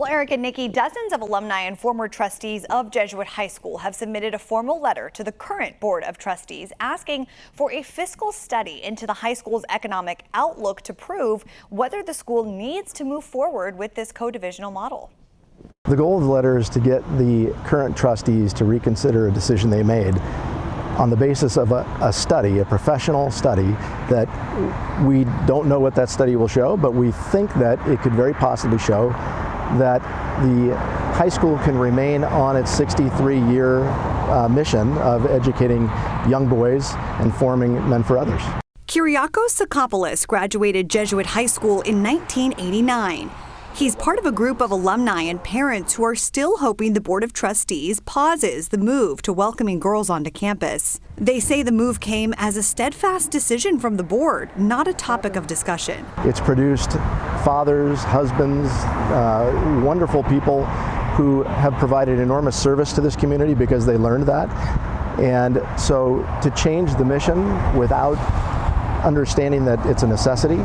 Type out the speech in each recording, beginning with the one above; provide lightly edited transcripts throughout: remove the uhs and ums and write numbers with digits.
Well, Eric and Nikki, dozens of alumni and former trustees of Jesuit High School have submitted a formal letter to the current Board of Trustees asking for a fiscal study into the high school's economic outlook to prove whether the school needs to move forward with this co-divisional model. The goal of the letter is to get the current trustees to reconsider a decision they made on the basis of a study, a professional study, that we don't know what that study will show, but we think that it could very possibly show that the high school can remain on its 63-year mission of educating young boys and forming men for others. Kyriakos Sakopoulos graduated Jesuit High School in 1989. He's part of a group of alumni and parents who are still hoping the Board of Trustees pauses the move to welcoming girls onto campus. They say the move came as a steadfast decision from the board, not a topic of discussion. It's produced fathers, husbands, wonderful people who have provided enormous service to this community because they learned that. And so to change the mission without understanding that it's a necessity,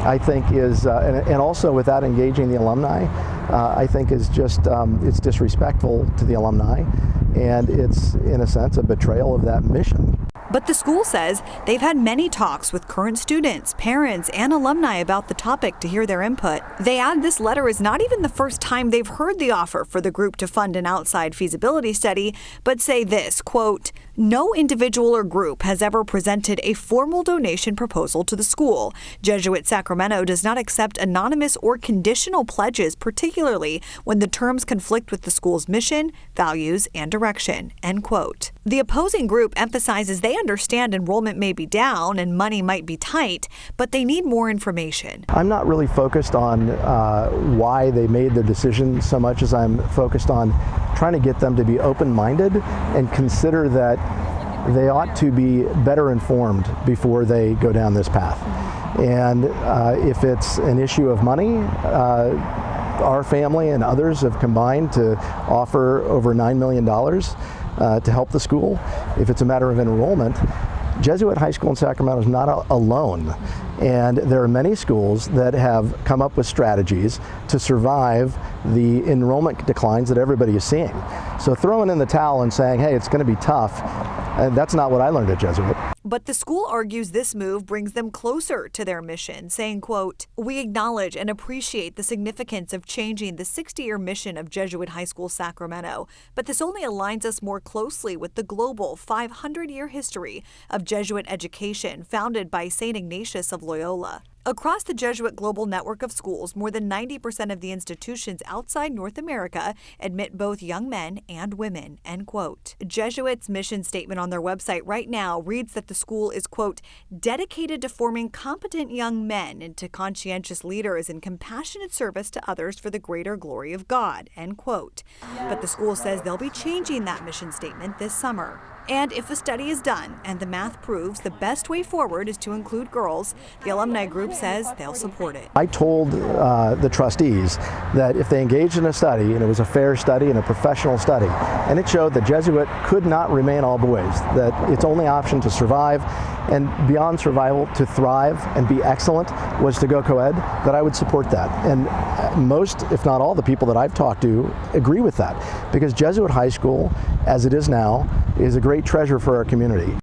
I think is, and also without engaging the alumni, I think is just, it's disrespectful to the alumni, and it's, in a sense, a betrayal of that mission. But the school says they've had many talks with current students, parents, and alumni about the topic to hear their input. They add this letter is not even the first time they've heard the offer for the group to fund an outside feasibility study, but say this, quote, "No individual or group has ever presented a formal donation proposal to the school. Jesuit Sacramento does not accept anonymous or conditional pledges, particularly when the terms conflict with the school's mission, values, and direction," end quote. The opposing group emphasizes they understand enrollment may be down and money might be tight, but they need more information. I'm not really focused on why they made their decision so much as I'm focused on trying to get them to be open-minded and consider that they ought to be better informed before they go down this path. And if it's an issue of money, our family and others have combined to offer over $9 million to help the school. If it's a matter of enrollment, Jesuit High School in Sacramento is not alone. And there are many schools that have come up with strategies to survive the enrollment declines that everybody is seeing. So throwing in the towel and saying, hey, it's going to be tough, that's not what I learned at Jesuit. But the school argues this move brings them closer to their mission, saying, quote, "We acknowledge and appreciate the significance of changing the 60-year mission of Jesuit High School Sacramento, but this only aligns us more closely with the global 500-year history of Jesuit education founded by St. Ignatius of Loyola." Across the Jesuit global network of schools, more than 90% of the institutions outside North America admit both young men and women, end quote. Jesuit's mission statement on their website right now reads that the school is, quote, "dedicated to forming competent young men into conscientious leaders in compassionate service to others for the greater glory of God," end quote. But the school says they'll be changing that mission statement this summer. And if a study is done and the math proves the best way forward is to include girls, the alumni group says they'll support it. I told the trustees that if they engaged in a study, and it was a fair study and a professional study, and it showed that Jesuit could not remain all boys, that its only option to survive and beyond survival to thrive and be excellent was to go co-ed, that I would support that. And most, if not all, the people that I've talked to agree with that, because Jesuit High School, as it is now, is a great treasure for our community.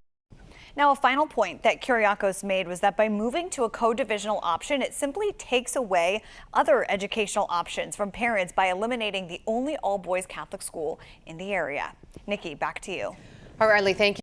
Now, a final point that Kyriakos made was that by moving to a co-divisional option, it simply takes away other educational options from parents by eliminating the only all-boys Catholic school in the area. Nikki, back to you. All right, Riley, thank you.